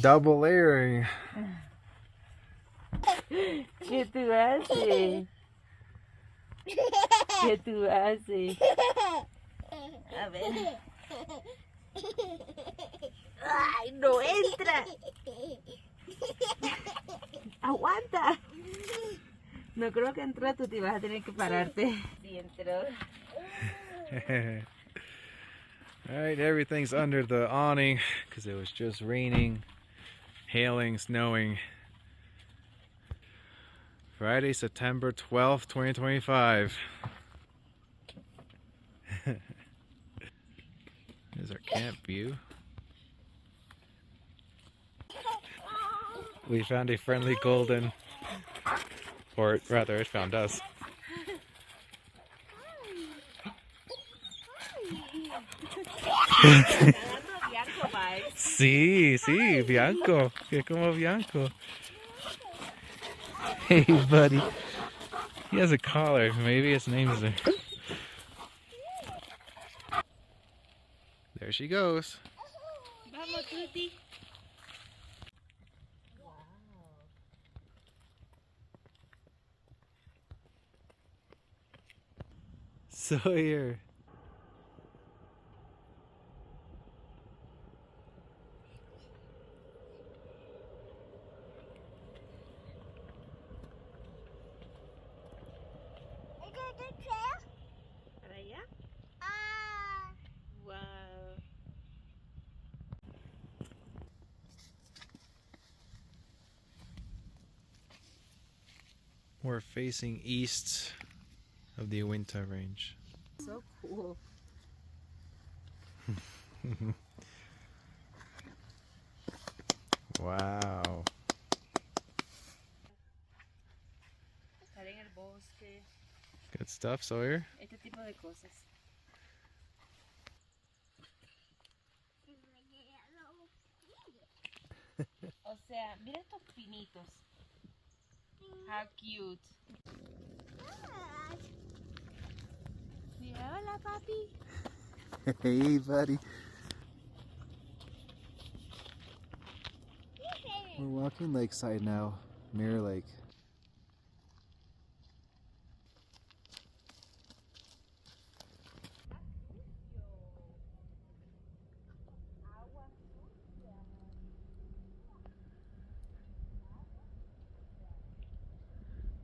Double layering. ¿Qué tú haces? ¿Qué tú haces? A ver. ¡Ay, no entra! ¡Aguanta! No creo que entró, tú te vas a tener que pararte. Sí entró. Alright, everything's under the awning because it was just raining, hailing, snowing. Friday, September 12th, 2025. Here's our camp view. We found a friendly golden, or rather it found us. Sí, sí, Bianco. Que como Bianco. Hey, buddy. He has a collar. Maybe his name's there. There she goes. Vamos, Tuti. Sawyer. ¿Para allá? Wow. We're facing east of the Uinta Range. So cool. Wow. Estar en el bosque. Good stuff, Sawyer. Este tipo de cosas. O sea, mira estos pinitos. How cute. Mira, hola papi. Hey, buddy. We're walking lakeside now, Mirror Lake.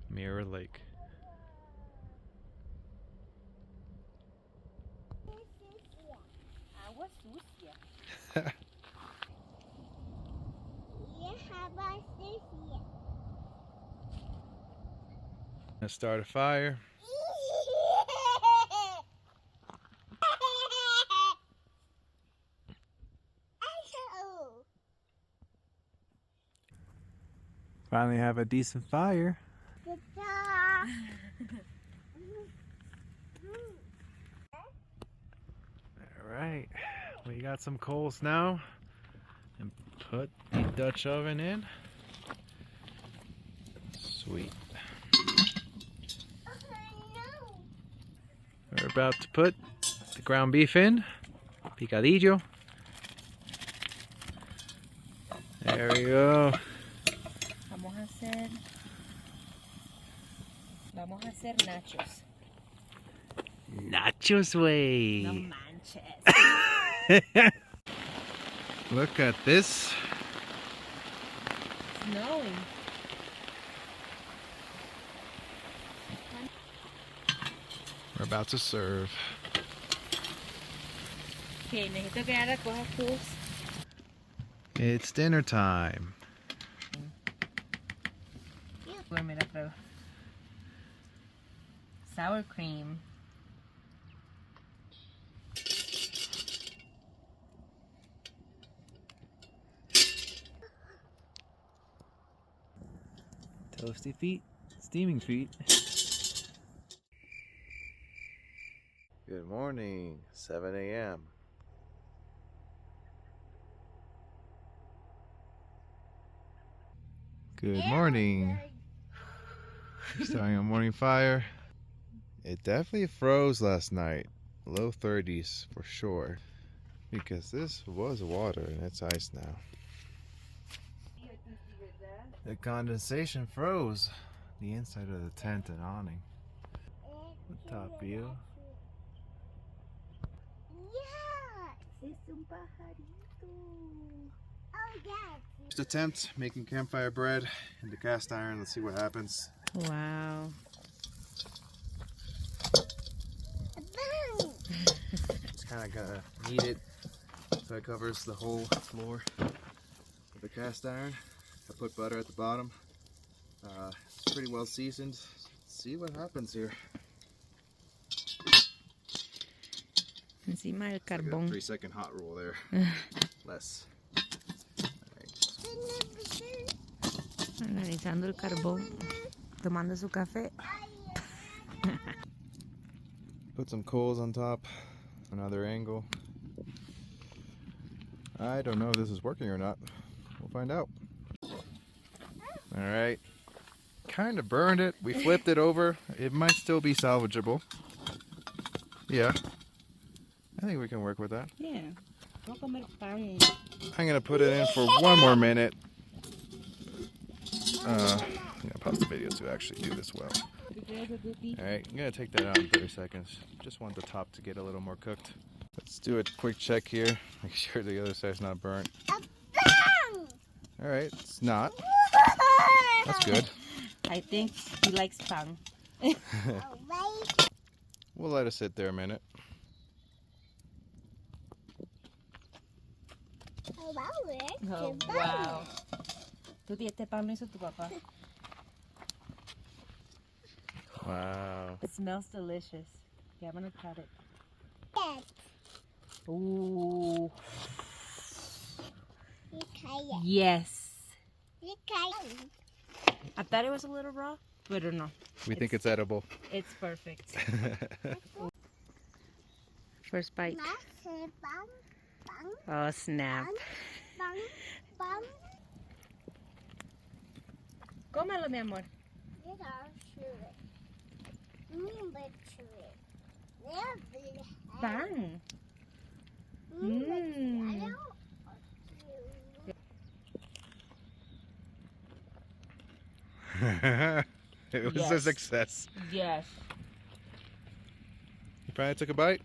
Mirror Lake. Agua sucia. Let's start a fire. Finally have a decent fire. Alright, we got some coals now and put the Dutch oven in. Sweet. We're about to put the ground beef in. Picadillo. There we go. Vamos a hacer nachos. Nachos way. No manches. Look at this. Snowing. We're about to serve. Okay, necesito que ahora cojas tus. It's dinner time. Mira, prueba. Sour cream. Toasty feet, steaming feet. Good morning, 7 a.m. Good morning. Starting a morning fire. It definitely froze last night. Low 30s for sure. Because this was water and it's ice now. The condensation froze the inside of the tent and awning. The top view. Yeah, es un pajarito. Oh, yes. First attempt making campfire bread in the cast iron. Let's see what happens. Wow. Just kind of gonna knead it so it covers the whole floor of the cast iron. I put butter at the bottom. It's pretty well seasoned. Let's see what happens here. Encima del Like a carbón. 3-second hot roll there. Less. Analizando el carbón. Tomando su café. Put some coals on top. Another angle. I don't know if this is working or not. We'll find out. Alright. Kind of burned it. We flipped it over. It might still be salvageable. Yeah. I think we can work with that. Yeah. Voy a comer pan. I'm going to put it in for one more minute. I'm going to pause the video to actually do this well. Alright, I'm going to take that out in 30 seconds. Just want the top to get a little more cooked. Let's do a quick check here. Make sure the other side's not burnt. Alright, it's not. That's good. I think he likes pan. We'll let it sit there a minute. Oh, wow. Este pan lo hizo tu papá. Wow. It smells delicious. Yeah, I'm gonna cut it. Ooh. Yes. I thought it was a little raw, but no. We think it's edible. It's perfect. First bite. Oh, snap. Cómelo, mi amor. Pan. Mm. It was a Yes. success. Yes. You probably took a bite?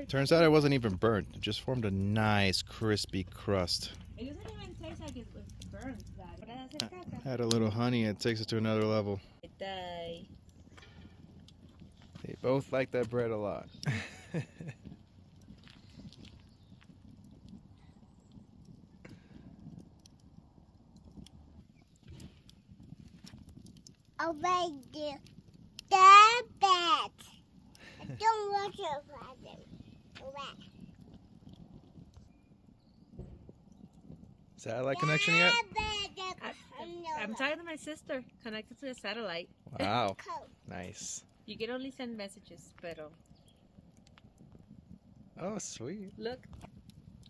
Turns out it wasn't even burnt. It just formed a nice crispy crust. It doesn't even taste like it was burnt. Add a little honey, it takes it to another level. They They both like that bread a lot. Already the bed. I don't want to find them. Satellite connection yet? I'm talking to my sister, connected to the satellite. Wow. Nice. You can only send messages, pero Oh, sweet. look,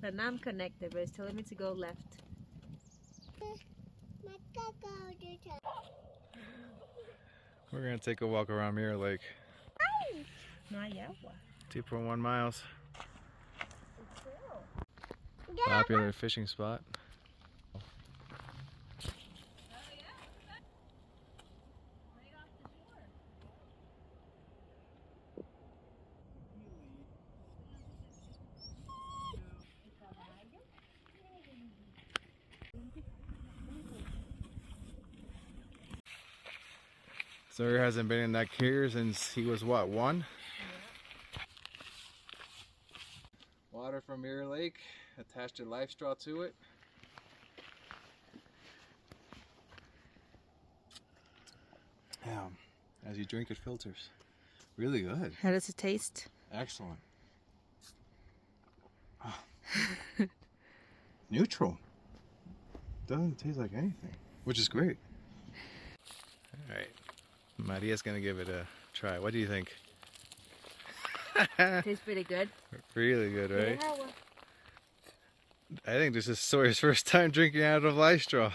but now I'm connected, but it's telling me to go left. We're going to take a walk around Mirror Lake. No hay agua. 2.1 miles. Popular fishing spot. Sawyer hasn't been in that carrier since he was what, 1? Water from Mirror Lake, attached a life straw to it. Yeah, as you drink it filters. Really good. How does it taste? Excellent. Neutral. Doesn't taste like anything, which is great. All right, Maria's gonna give it a try. What do you think? Tastes pretty good. Really good, right? I think this is Sawyer's first time drinking out of life straw.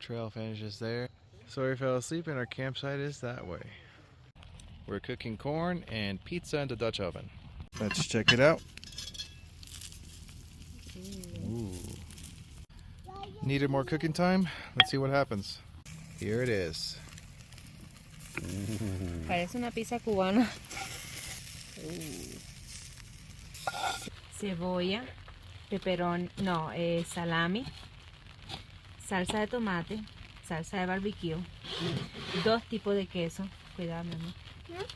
Trail finishes there. Sawyer fell asleep and our campsite is that way. We're cooking corn and pizza in the Dutch oven. Let's check it out. Ooh. Needed more cooking time? Let's see what happens. Here it is. Parece una pizza cubana. Cebolla, peperón, no, salami, salsa de tomate, salsa de barbecue, 2 tipos de queso. Cuidado, mi amor.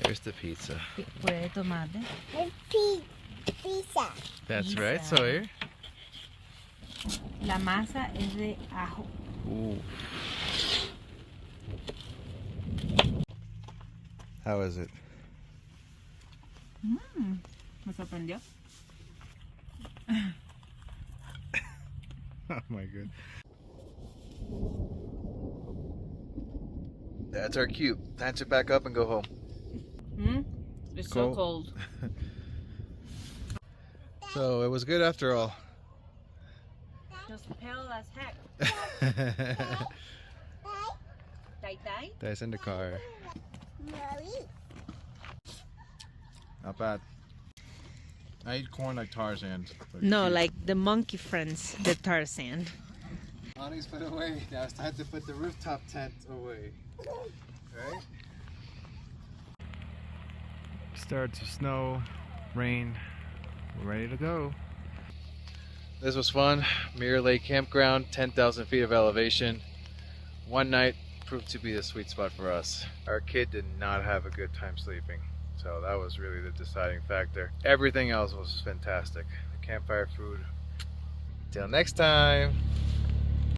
There's the pizza. Puré de tomate. Pizza. That's Pizza. right, Sawyer. La masa es de ajo. Ooh. How is it? Me sorprendió. Oh my god. That's our cue. Time to back up and go home. It's Cold. so cold. So it was good after all. Just pale as heck. Tai tai? That's in the car. Mommy. Not bad. I eat corn like Tarzan. No, like the monkey friends, the Tarzan. Money's put away. Now it's time to put the rooftop tent away. Right? Started to snow, rain. We're ready to go. This was fun. Mirror Lake Campground, 10,000 feet of elevation. One night proved to be the sweet spot for us. Our kid did not have a good time sleeping, so that was really the deciding factor. Everything else was fantastic. The campfire food. Till next time.